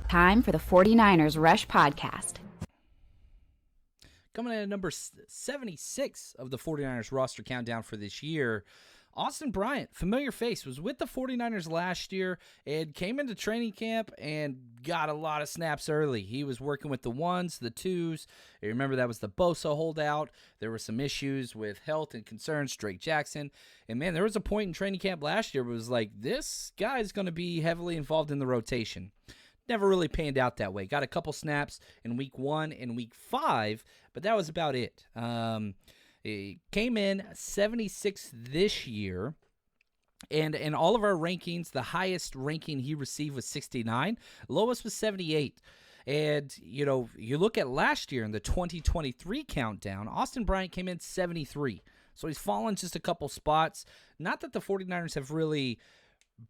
Time for the 49ers Rush Podcast. Coming in at number 76 of the 49ers roster countdown for this year, Austin Bryant, familiar face, was with the 49ers last year and came into training camp and got a lot of snaps early. He was working with the ones, the twos. You remember that was the Bosa holdout. There were some issues with health and concerns, Drake Jackson. And, man, there was a point in training camp last year where it was like, this guy's going to be heavily involved in the rotation. Never really panned out that way. Got a couple snaps in week 1 and week 5, but that was about it. He came in 76th this year, and in all of our rankings, the highest ranking he received was 69. Lowest was 78. And, you know, you look at last year in the 2023 countdown, Austin Bryant came in 73. So he's fallen just a couple spots. Not that the 49ers have really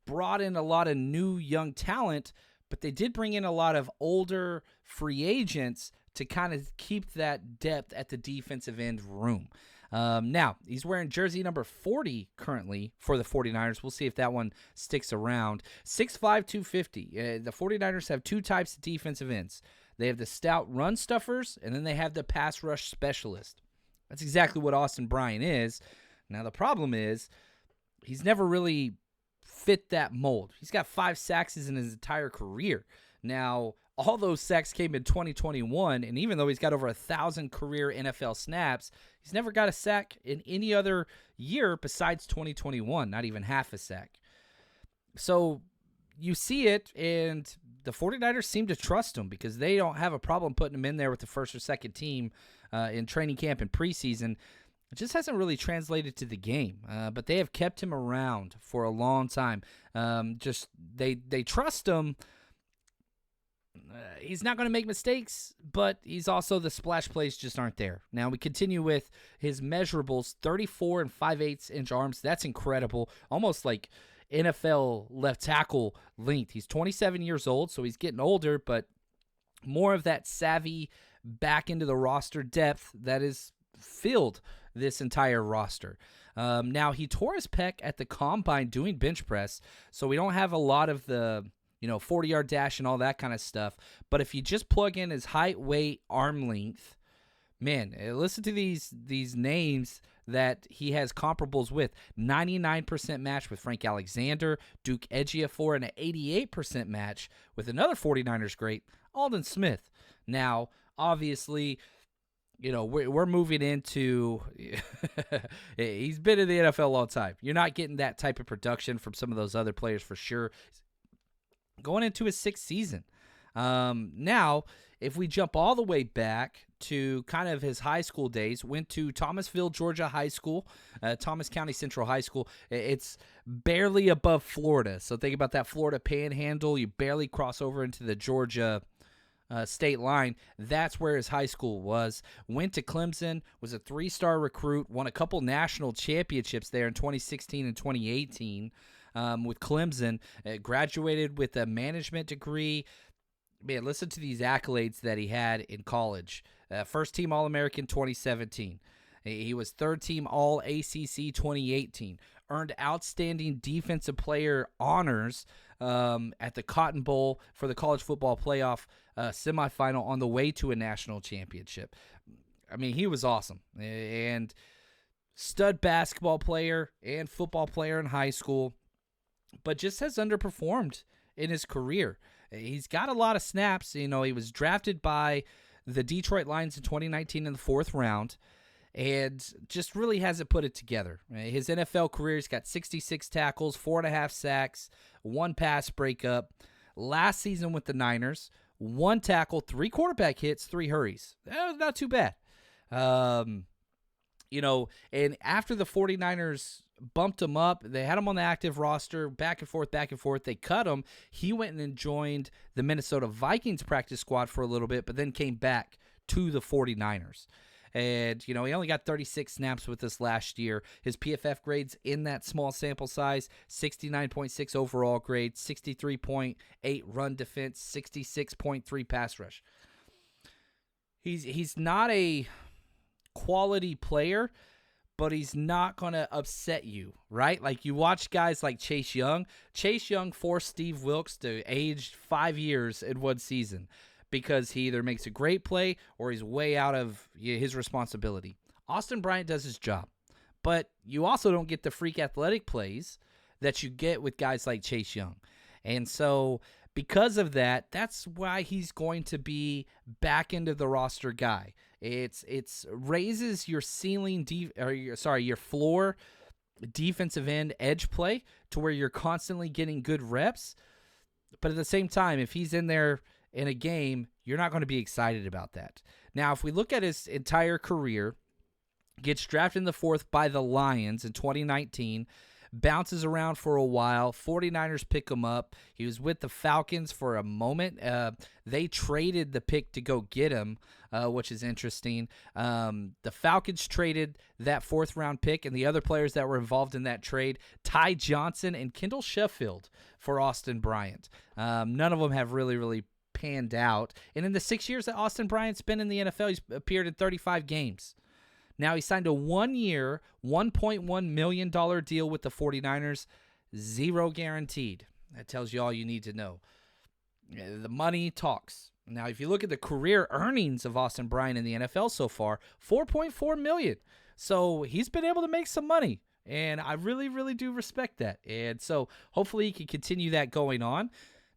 brought in a lot of new young talent, but they did bring in a lot of older free agents to kind of keep that depth at the defensive end room. Now, he's wearing jersey number 40 currently for the 49ers. We'll see if that one sticks around. 6'5", 250. The 49ers have two types of defensive ends. They have the stout run stuffers, and then they have the pass rush specialist. That's exactly what Austin Bryant is. Now, the problem is he's never really fit that mold. He's got 5 sacks in his entire career. Now, all those sacks came in 2021, and even though he's got over 1,000 career NFL snaps, he's never got a sack in any other year besides 2021, not even half a sack. So you see it, and the 49ers seem to trust him because they don't have a problem putting him in there with the first or second team in training camp and preseason. It just hasn't really translated to the game, but they have kept him around for a long time. They trust him. He's not going to make mistakes, but he's also the splash plays just aren't there. Now we continue with his measurables: 34 and 5/8 inch arms. That's incredible, almost like NFL left tackle length. He's 27 years old, so he's getting older, but more of that savvy back into the roster depth that is filled this entire roster. Now, he tore his pec at the combine doing bench press, so we don't have a lot of the 40-yard dash and all that kind of stuff. But if you just plug in his height, weight, arm length, man, listen to these names that he has comparables with. 99% match with Frank Alexander, Duke Ejiofor, and an 88% match with another 49ers great, Aldon Smith. Now, obviously, we're moving into he's been in the NFL a long time. You're not getting that type of production from some of those other players for sure. Going into his 6th season. Now, if we jump all the way back to kind of his high school days, went to Thomasville, Georgia High School, Thomas County Central High School. It's barely above Florida. So think about that Florida panhandle. You barely cross over into the Georgia state line. That's where his high school was. Went to Clemson, was a 3-star recruit, won a couple national championships there in 2016 and 2018 with Clemson. Graduated with a management degree. Man, listen to these accolades that he had in college. First team All-American 2017. He was third team All-ACC 2018. Earned outstanding defensive player honors at the Cotton Bowl for the college football playoff semifinal on the way to a national championship. I mean, he was awesome. And stud basketball player and football player in high school, but just has underperformed in his career. He's got a lot of snaps. He was drafted by the Detroit Lions in 2019 in the 4th round. And just really hasn't put it together. His NFL career, he's got 66 tackles, 4.5 sacks, 1 pass breakup. Last season with the Niners, 1 tackle, 3 quarterback hits, 3 hurries. That was not too bad. And after the 49ers bumped him up, they had him on the active roster, back and forth. They cut him. He went and joined the Minnesota Vikings practice squad for a little bit, but then came back to the 49ers. And, he only got 36 snaps with us last year. His PFF grades in that small sample size, 69.6 overall grade, 63.8 run defense, 66.3 pass rush. He's not a quality player, but he's not going to upset you, right? Like you watch guys like Chase Young. Chase Young forced Steve Wilkes to age 5 years in one season because he either makes a great play or he's way out of his responsibility. Austin Bryant does his job, but you also don't get the freak athletic plays that you get with guys like Chase Young. And so because of that, that's why he's going to be back into the roster guy. It's raises your your floor defensive end edge play to where you're constantly getting good reps. But at the same time, if he's in there in a game, you're not going to be excited about that. Now, if we look at his entire career, gets drafted in the 4th by the Lions in 2019, bounces around for a while. 49ers pick him up. He was with the Falcons for a moment. They traded the pick to go get him, which is interesting. The Falcons traded that 4th-round pick and the other players that were involved in that trade, Ty Johnson and Kendall Sheffield, for Austin Bryant. None of them have really panned out. And in the 6 years that Austin Bryant's been in the NFL, he's appeared in 35 games. Now, he signed a 1-year, $1.1 million deal with the 49ers, 0 guaranteed. That tells you all you need to know. The money talks. Now, if you look at the career earnings of Austin Bryant in the NFL so far, $4.4 million. So he's been able to make some money, and I really do respect that. And so hopefully he can continue that going on.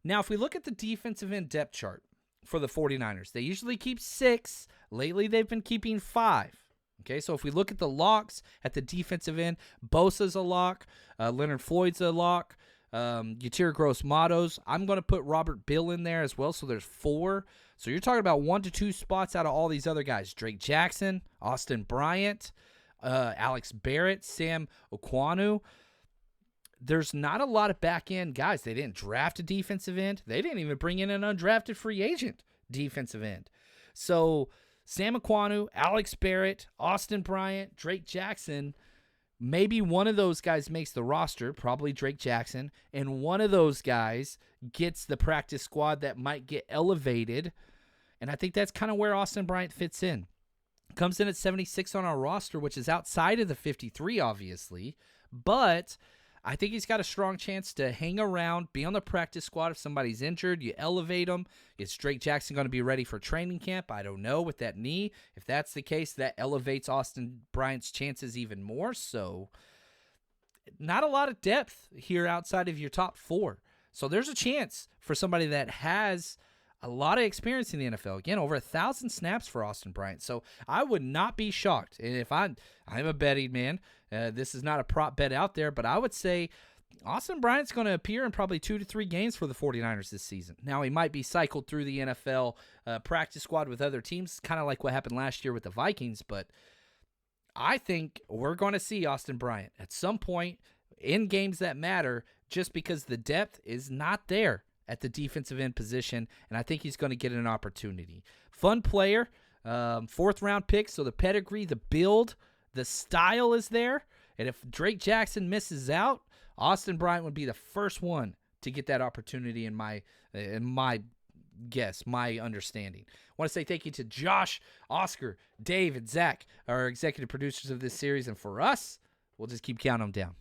Now, if we look at the defensive end depth chart for the 49ers, they usually keep 6. Lately, they've been keeping 5. Okay, so if we look at the locks at the defensive end, Bosa's a lock, Leonard Floyd's a lock, Yatir Gross-Matos. I'm going to put Robert Bill in there as well, so there's 4. So you're talking about 1 to 2 spots out of all these other guys. Drake Jackson, Austin Bryant, Alex Barrett, Sam Okwanu. There's not a lot of back-end guys. They didn't draft a defensive end. They didn't even bring in an undrafted free agent defensive end. So Sam Okwanu, Alex Barrett, Austin Bryant, Drake Jackson, maybe one of those guys makes the roster, probably Drake Jackson, and one of those guys gets the practice squad that might get elevated, and I think that's kind of where Austin Bryant fits in. Comes in at 76 on our roster, which is outside of the 53, obviously, but I think he's got a strong chance to hang around, be on the practice squad if somebody's injured. You elevate him. Is Drake Jackson going to be ready for training camp? I don't know with that knee. If that's the case, that elevates Austin Bryant's chances even more. So not a lot of depth here outside of your top 4. So there's a chance for somebody that has a lot of experience in the NFL. Again, over 1,000 snaps for Austin Bryant. So I would not be shocked. And if I'm a betting man, this is not a prop bet out there, but I would say Austin Bryant's going to appear in probably 2 to 3 games for the 49ers this season. Now, he might be cycled through the NFL practice squad with other teams, kind of like what happened last year with the Vikings, but I think we're going to see Austin Bryant at some point in games that matter just because the depth is not there at the defensive end position, and I think he's going to get an opportunity. Fun player, 4th-round pick, so the pedigree, the build, the style is there, and if Drake Jackson misses out, Austin Bryant would be the first one to get that opportunity in my guess, my understanding. I want to say thank you to Josh, Oscar, Dave, and Zach, our executive producers of this series, and for us, we'll just keep counting them down.